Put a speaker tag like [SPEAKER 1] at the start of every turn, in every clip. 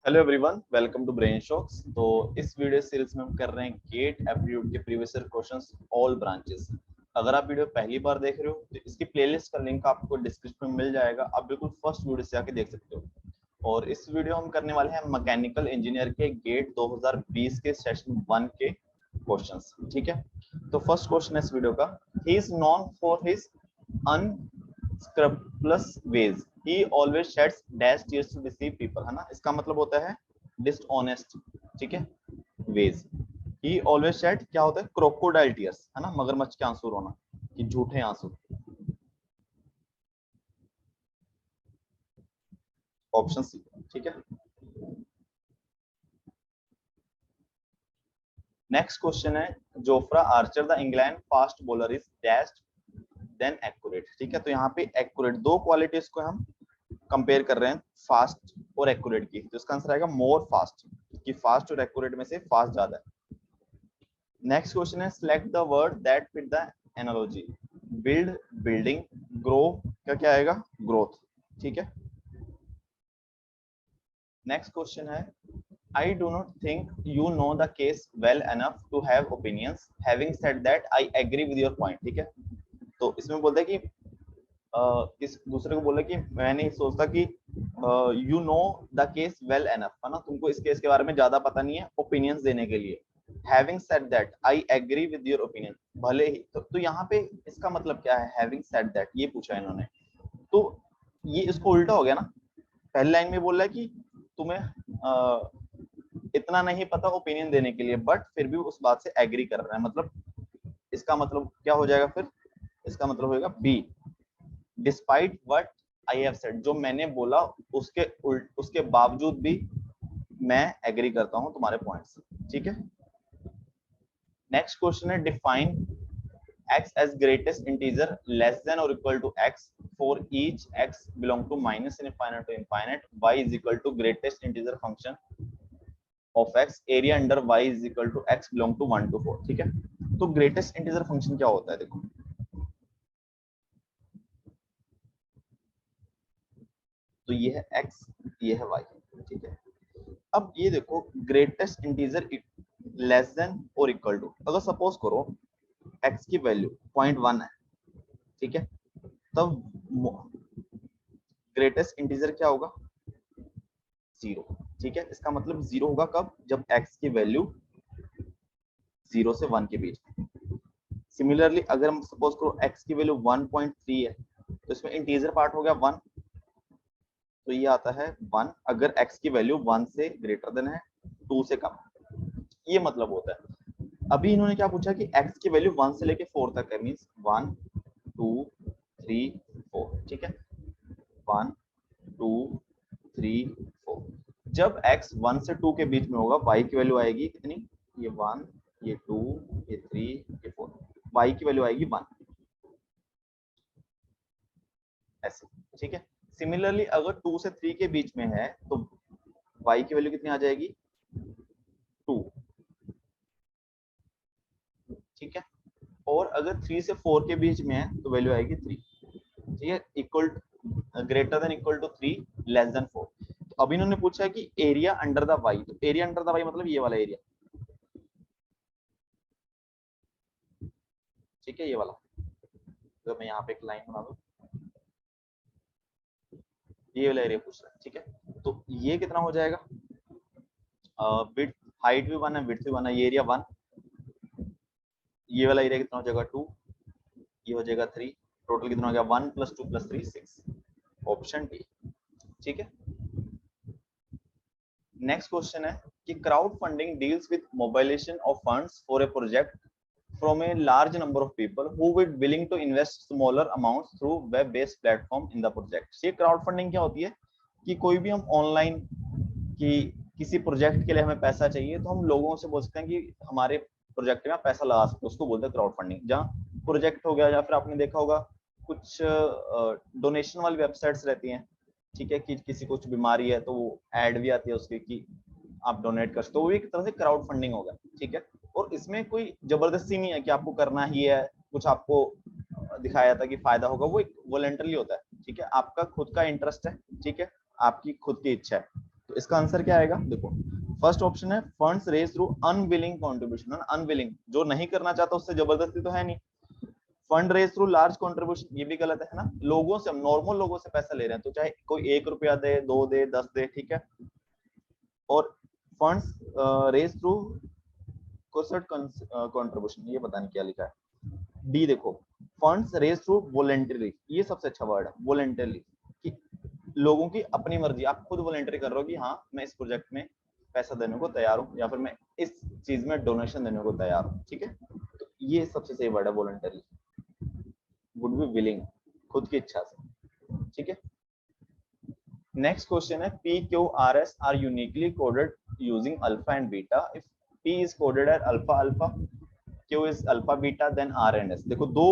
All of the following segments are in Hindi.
[SPEAKER 1] Hello everyone, welcome to brain shocks. तो इस वीडियो सीरीज में हम कर रहे हैं गेट एप्टीट्यूड के previous year questions all branches. अगर आप वीडियो पहली बार देख रहे हो तो इसकी प्लेलिस्ट का लिंक आपको डिस्क्रिप्शन में मिल जाएगा, आप बिल्कुल फर्स्ट वीडियो से आके देख सकते हो। और इस वीडियो हम करने वाले हैं मैकेनिकल इंजीनियर के गेट 2020 के सेशन 1 के क्वेश्चंस। ठीक है, तो फर्स्ट क्वेश्चन है इस वीडियो का, he is known for his unscrupulous ways, he always sheds dash tears to deceive people, है ना। इसका मतलब होता है dishonest, ठीक है, ways। he always shed क्या होता है, crocodile tears, है ना, मगरमच्छ के आंसू रोना, कि झूठे आंसू। ऑप्शन सी, ठीक है। नेक्स्ट क्वेश्चन है, Jofra Archer the England fast bowler is dashed than accurate. ठीक है, तो यहाँ पे एक्यूरेट, दो क्वालिटीज को हम कंपेयर कर रहे हैं, फास्ट और एक्यूरेट की। तो इसका आंसर आएगा मोर फास्ट, कि फास्ट और एक्यूरेट में से फास्ट ज्यादा है। नेक्स्ट क्वेश्चन है, select the word that fit the analogy. Build, building, grow का क्या आएगा, ग्रोथ। ठीक है। नेक्स्ट क्वेश्चन है, I do not think you know the case well enough to have opinions. Having said that, I agree with your point. ठीक है, तो इसमें बोलता है कि किस दूसरे को बोला कि मैं नहीं सोचता कि you know the case well enough, है ना, तुमको इस केस के बारे में ज्यादा पता नहीं है ओपिनियंस देने के लिए। Having said that I agree with your opinion, भले ही, तो यहाँ पे इसका मतलब क्या है, हैविंग सेड दैट ये पूछा इन्होंने, तो ये इसको उल्टा हो गया ना। पहली लाइन में बोल रहा है कि तुम्हें इतना नहीं पता ओपिनियन देने के लिए, बट फिर भी उस बात से एग्री कर रहा है, मतलब इसका मतलब क्या हो जाएगा फिर, इसका मतलब होगा B, despite what I have said, जो मैंने बोला उसके बावजूद भी मैं एग्री करता हूं तुम्हारे पॉइंट से। ठीक है। नेक्स्ट क्वेश्चन है, define x as greatest integer less than or equal to x for each x belong to minus infinite to infinite, y is equal to greatest integer function of x, area under y is equal to x belong to 1 to 4। ठीक है, तो ग्रेटेस्ट इंटीजर फंक्शन क्या होता है, देखो तो ये है x, ये है y। ठीक है, अब ये देखो ग्रेटेस्ट इंटीजर लेस देन और इक्वल टू, अगर सपोज करो x की वैल्यू 0.1 है, ठीक है, तब ग्रेटेस्ट इंटीजर क्या होगा, 0। ठीक है, इसका मतलब 0 होगा कब, जब x की वैल्यू 0 से 1 के बीच में। सिमिलरली अगर हम सपोज करो x की वैल्यू 1.3 है, तो इसमें इंटीजर पार्ट हो गया 1, तो ये आता है 1 अगर x की वैल्यू 1 से ग्रेटर देन है, 2 से कम, ये मतलब होता है। अभी इन्होंने क्या पूछा कि x की वैल्यू 1 से लेके 4 तक है, मींस 1 2 3 4। ठीक है, 1 2 3 4। जब x 1 से 2 के बीच में होगा, y की वैल्यू आएगी कितनी, ये 1 ये 2 ये 3 ये 4, y की वैल्यू आएगी 1, ऐसे। ठीक है, सिमिलरली अगर 2 से 3 के बीच में है तो y की वैल्यू कितनी आ जाएगी, 2। ठीक है, और अगर 3 से 4 के बीच में है तो वैल्यू आएगी 3। ठीक है, equal greater than equal to 3 less than 4। तो अभी इन्होंने पूछा है कि एरिया अंडर द y, तो एरिया अंडर द y मतलब ये वाला एरिया, ठीक है, ये वाला। तो मैं यहाँ पे एक लाइन बना दूं, ये वाला एरिया पूछ रहा है। ठीक है, तो ये कितना हो जाएगा, विड्थ, हाइट भी 1 है, विड्थ भी 1 है, ये एरिया 1, ये वाला एरिया कितना हो जाएगा 2, ये हो जाएगा 3, टोटल कितना हो गया 1 + 2 + 3 6, ऑप्शन डी। ठीक है। नेक्स्ट क्वेश्चन है कि crowd funding deals with mobilization of funds for a project from a large number of people who would willing to invest smaller amounts through web based platform in the project। ये क्राउड फंडिंग क्या होती है कि कोई भी हम ऑनलाइन कि किसी प्रोजेक्ट के लिए हमें पैसा चाहिए, तो हम लोगों से बोल सकते हैं कि हमारे प्रोजेक्ट में पैसा लगा सकते हैं, उसको बोलते हैं क्राउड फंडिंग। जहाँ प्रोजेक्ट हो गया, या फिर आपने देखा होगा कुछ डोनेशन वाली वेबसाइट्स रहती हैं, ठीक है, कि किसी कुछ बीमारी है तो वो एड भी आती है उसकी कि आप डोनेट कर सकते हो, वो एक तरह से क्राउड फंडिंग होगा। ठीक है, और इसमें कोई जबरदस्ती नहीं है कि आपको करना ही है, कुछ आपको दिखाया था कि फायदा होगा, वो एक वॉलंटरी होता है। ठीक है, आपका खुद का इंटरेस्ट है, ठीक है, आपकी खुद की इच्छा है। तो इसका आंसर क्या आएगा, देखो फर्स्ट ऑप्शन है funds raise through unwilling contribution. Unwilling, जो नहीं करना चाहता उससे जबरदस्ती तो है नहीं। Fund raise through large contribution, ये भी गलत है ना, लोगों से, नॉर्मल लोगों से पैसा ले रहे हैं, तो चाहे कोई 1 रुपया दे, 2 दे, 10 दे, ठीक है। और फंड्स रेज थ्रू कोसर्ट कंट्रीब्यूशन, ये पता नहीं क्या लिखा है। डी देखो, फंड्स रेज थ्रू वॉलंटरी, ये सबसे अच्छा वर्ड है, वॉलंटरी, कि लोगों की अपनी मर्जी, आप खुद वॉलंटरी कर रहे हो कि हाँ मैं इस प्रोजेक्ट में पैसा देने को तैयार हूँ, या फिर मैं इस चीज में डोनेशन देने को तैयार हूँ, ठीक है। तो ये सबसे सही वर्ड है वॉलंटरी, वुड बी विलिंग, खुद की इच्छा से, ठीक है। नेक्स्ट क्वेश्चन है P Q R S are uniquely coded using alpha and beta, if P is coded at alpha alpha, Q is alpha beta, then R and S. देखो दो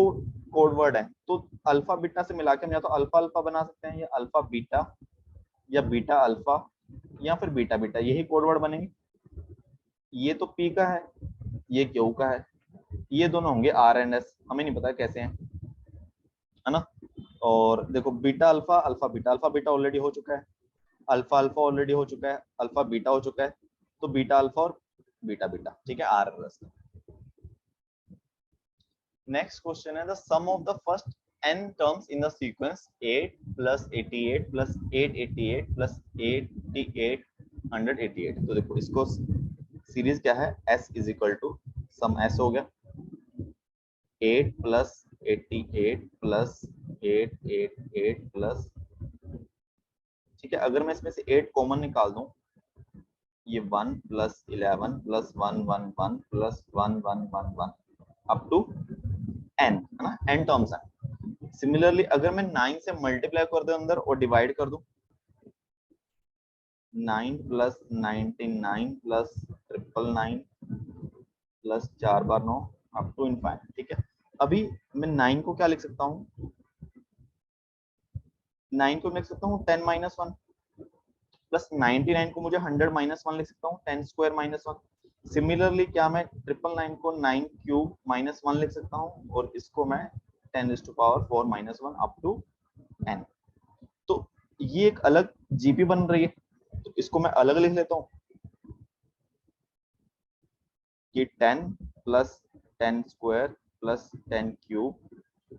[SPEAKER 1] कोड वर्ड है, तो अल्फा बीटा से मिला के हम या तो अल्फा अल्फा बना सकते हैं, या अल्फा बीटा, या बीटा अल्फा, या फिर बीटा बीटा, यही कोड वर्ड बनेंगे। ये तो पी का है, ये क्यू का है, ये दोनों होंगे आर एंड एस, हमें नहीं पता कैसे हैं, है ना। और देखो beta alpha, alpha beta, alpha beta already हो चुका है, अल्फा अल्फा ऑलरेडी हो चुका है, अल्फा बीटा हो चुका है, तो बीटा अल्फा और बीटा बीटा, ठीक है, R S. Next question is the sum of the first n terms in the sequence 8 plus 88 plus 888 plus 88 188। तो देखो इसको सीरीज क्या है, s is equal to sum s हो गया 8 plus 88 plus 888 plus, ठीक है। अगर मैं इसमें से 8 कॉमन निकाल दूं, ये 1 plus 11 plus 1 1 1 plus 1 1 1 1 up to n, है ना, n टर्म्स है। सिमिलरली अगर मैं 9 से मल्टीप्लाई कर दूं अंदर और डिवाइड कर दूं, 9 plus 99 plus 999 plus 4 बार 9 अप टू इनफाइनाइट, ठीक है। अभी मैं 9 को क्या लिख सकता हूँ, 9 को लिख सकता हूँ 10 minus 1 प्लस 99 को मुझे 100 minus 1 लिख सकता हूँ 10 स्क्वायर minus 1। सिमिलरली क्या मैं 999 को 9 क्यूब minus 1 लिख सकता हूँ, और इसको मैं 10⁴ minus 1 अप टू n। तो ये एक अलग जीपी बन रही है, तो इसको मैं अलग लिख लेता हूँ कि 10 plus 10 square plus 10 cube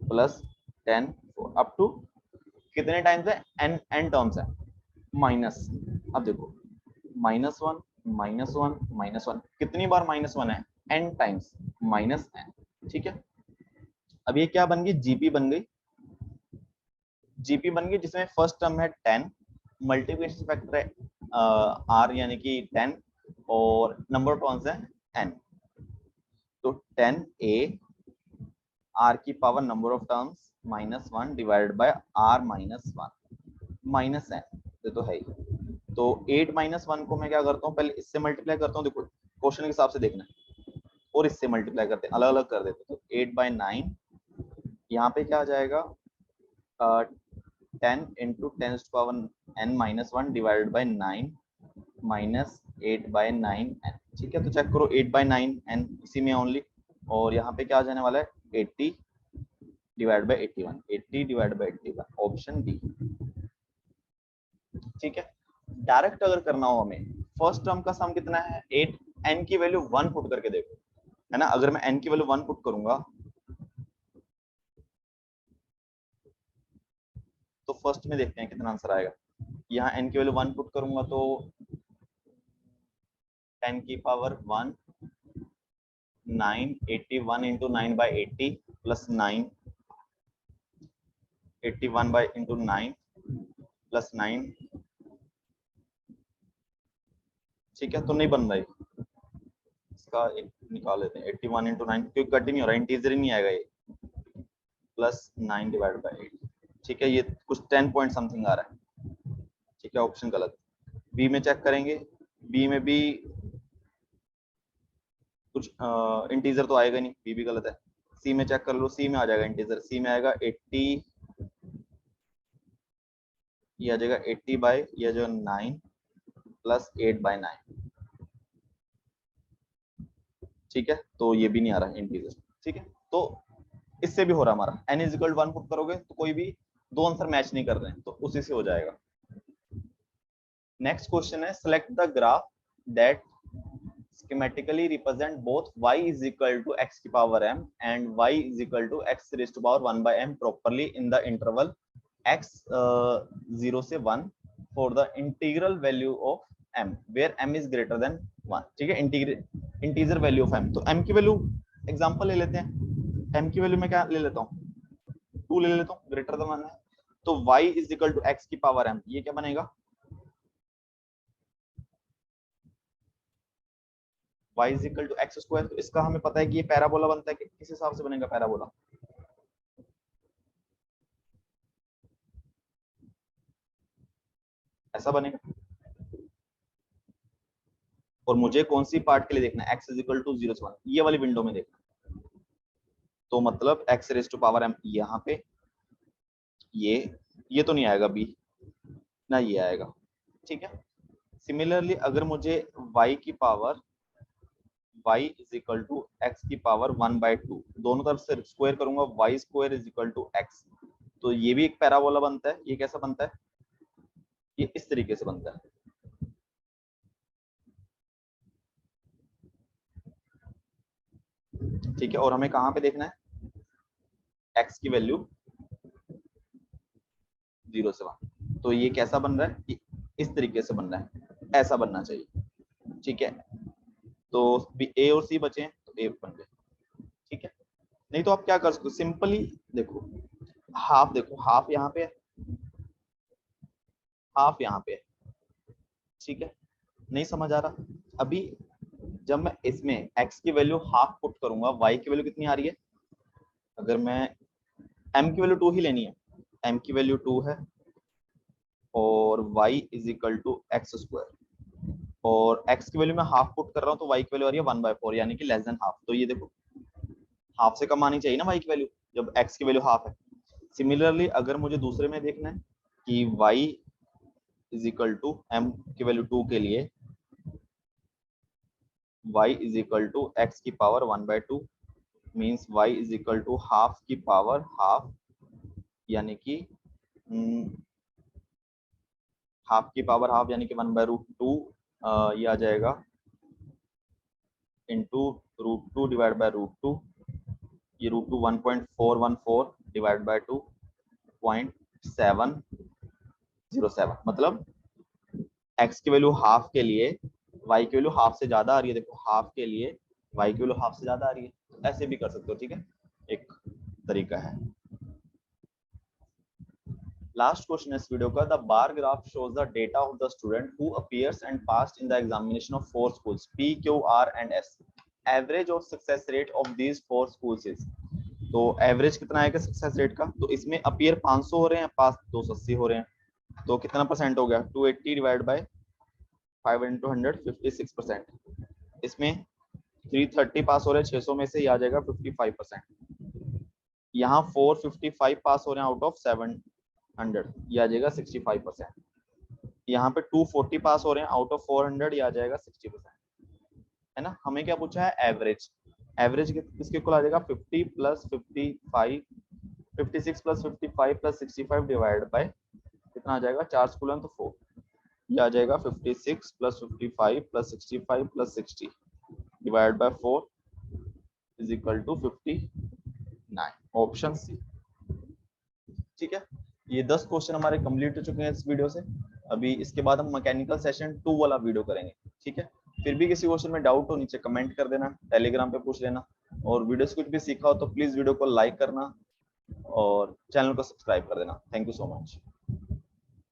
[SPEAKER 1] plus 10 up to कितने टाइम्स है, n n टर्म्स है, माइनस। अब देखो -1 -1 -1, कितनी बार -1 है, n टाइम्स -n, ठीक है। अब ये क्या बन गई, जीपी बन गई, जीपी बन गई, जिसमें फर्स्ट टर्म है 10, मल्टीप्लिकेशन फैक्टर है r यानी कि 10, और नंबर ऑफ टर्म्स है n। तो 10a r की power number of terms -1 divided by r -1 minus n, ये तो है ही। तो 8 -1 को मैं क्या करता हूँ, पहले इससे मल्टीप्लाई करता हूँ, देखो क्वेश्चन के हिसाब से देखना है, और इससे मल्टीप्लाई करते हैं, अलग अलग कर देते हैं। तो 8/9 यहाँ पे क्या आ जाएगा, 10 into 10⁻n-1 divided by 9 minus 8/9n, ठीक है। तो चेक करो 8/9n इसी में ओनली, और यहाँ पे क्या आ जाने वाला है 80 divide by 81, 80 divide by 81, option D, ठीक है। डायरेक्ट अगर करना हो हमें, फर्स्ट टर्म का सम कितना है 8, n की वैल्यू 1 पुट करके देखो, है ना। अगर मैं n की वैल्यू 1 पुट करूंगा तो फर्स्ट में देखते हैं कितना आंसर आएगा। यहाँ n की वैल्यू 1 पुट करूंगा तो 10 की power 1 9 81 into 9/80 plus 9 81 by into 9 plus 9, ठीक है। तो नहीं बन रहा है, इसका एक निकाल लेते हैं 81 इंटू 9, क्योंकि कट ही नहीं हो रहा, इंटीजर ही नहीं आएगा ये, प्लस 9 डिवाइड बाई 8, ठीक है। ये कुछ 10 पॉइंट समथिंग आ रहा है, ठीक है, ऑप्शन गलत। बी में चेक करेंगे, बी में भी कुछ इंटीजर तो आएगा नहीं, बी भी गलत है। सी में चेक कर लो, सी में आ जाएगा इंटीजर, सी में आएगा 80, ये आ जाएगा 80 बाई ये जो 9 प्लस 8/9, ठीक है। तो ये भी नहीं आ रहा इंटीजर, ठीक है। तो इससे भी हो रहा हमारा n इज इक्वल 1 पुट करोगे तो कोई भी दो आंसर मैच नहीं कर रहे हैं, तो उसी से हो जाएगा। नेक्स्ट क्वेश्चन है select the graph that schematically represent both y is equal to x की power m and y is equal to x raised to power 1 by m properly in the interval x 0 से 1 for the integral value of m where m is greater than 1. ठीक है, इंटीजर वैल्यू ऑफ m. तो m की वैल्यू एग्जांपल ले लेते हैं. m की वैल्यू मैं क्या ले लेता हूँ, 2 ले लेता हूँ, ग्रेटर देन 1 है. तो y is equal to x की पावर m, ये क्या बनेगा, y is equal to x square. तो इसका हमें पता है कि ये पैराबोला बनता है कि किस हिसाब से बनेगा पैराबोला, ऐसा बनेगा. और मुझे कौन सी पार्ट के लिए देखना है, x is equal to 0 से 1, ये वाली विंडो में देखना. तो मतलब x raise to power m यहाँ पे, ये तो नहीं आएगा b ना, ये आएगा. ठीक है. सिमिलरली अगर मुझे y की power y is equal to x की पावर 1/2 दोनों तरफ से स्क्वायर करूंगा, y square is equal to x, तो ये भी एक पैराबोला बनता है. ये कैसा बनता है, ये इस तरीके से बनता है. ठीक है. और हमें कहां पे देखना है, x की वैल्यू 0 से 1. तो ये कैसा बन रहा है, इस तरीके से बन रहा है, ऐसा बनना चाहिए. ठीक है. तो ए और सी बचे, तो ए बन गए. ठीक है. नहीं तो आप क्या कर सकते हो, सिंपली देखो, हाफ देखो, हाफ यहाँ पे है, हाफ यहाँ पे है. ठीक है. नहीं समझ आ रहा, अभी जब मैं इसमें x की वैल्यू हाफ पुट करूंगा, y की वैल्यू कितनी आ रही है, अगर मैं m की वैल्यू 2 ही लेनी है, m की वैल्यू 2 है और y is equal to x square, और x की वैल्यू मैं हाफ पुट कर रहा हूँ, तो y की वैल्यू आ रही है 1/4 यानी कि लेस देन हाफ. तो ये देखो हाफ से कम आनी चाहिए ना y की वैल्यू, जब x की वैल्यू हाफ है. सिमिलरली अगर मुझे दूसरे में देखना है कि y is equal to m की वैल्यू 2 के लिए y is equal to x की power 1/2 means y is equal to half की पावर हाफ, यानी कि हाफ की पावर हाफ यानी कि 1/√2 ये आ जाएगा इंटू √2 डिवाइड बाय √2. ये √2 1.414 डिवाइड बाय 2.707. मतलब x की वैल्यू हाफ के लिए y की वैल्यू हाफ से ज्यादा आ रही है. देखो हाफ के लिए y की वैल्यू हाफ से ज्यादा आ रही है. ऐसे भी कर सकते हो. ठीक है, एक तरीका है. लास्ट क्वेश्चन इस वीडियो का, the bar graph shows the data of the student who appears and passed in the examination of 4 schools P, Q, R and S. Average of success rate of these 4 schools is. तो एवरेज कितना आएगा सक्सेस रेट का, तो इसमें अपीयर 500 हो रहे हैं, पास 280 हो रहे हैं, तो कितना परसेंट हो गया, 280 डिवाइड बाय 5 into 100 56%. इसमें 330 पास हो रहे हैं, 600 में से ही आ जाएगा 55%. यहाँ 455 पास हो रहे हैं आउट ऑफ 700, ये आ जाएगा 65%. यहाँ पे 240 पास हो रहे हैं आउट ऑफ 400, ये आ जाएगा 60%. है ना. हमें क्या पूछा है, एवरेज. एवरेज किसके इक्वल आ जाएगा, 50 प्लस 55 56 प्लस 55 प्लस 65 डिवाइड बाय कितना आ जाएगा, 4 स्कूल है तो 4, ये आ जाएगा 56 प्लस 55 प्लस 65 प्लस 60 divide by 4 is equal to 59. Option C. ठीक है. ये 10 क्वेश्चन हमारे कंप्लीट हो चुके हैं इस वीडियो से. अभी इसके बाद हम मैकेनिकल सेशन 2 वाला वीडियो करेंगे. ठीक है. फिर भी किसी क्वेश्चन में डाउट हो नीचे कमेंट कर देना, टेलीग्राम पे पूछ लेना, और वीडियो से कुछ भी सीखा हो तो प्लीज वीडियो को लाइक करना और चैनल को सब्सक्राइब कर देना. Thank you so much.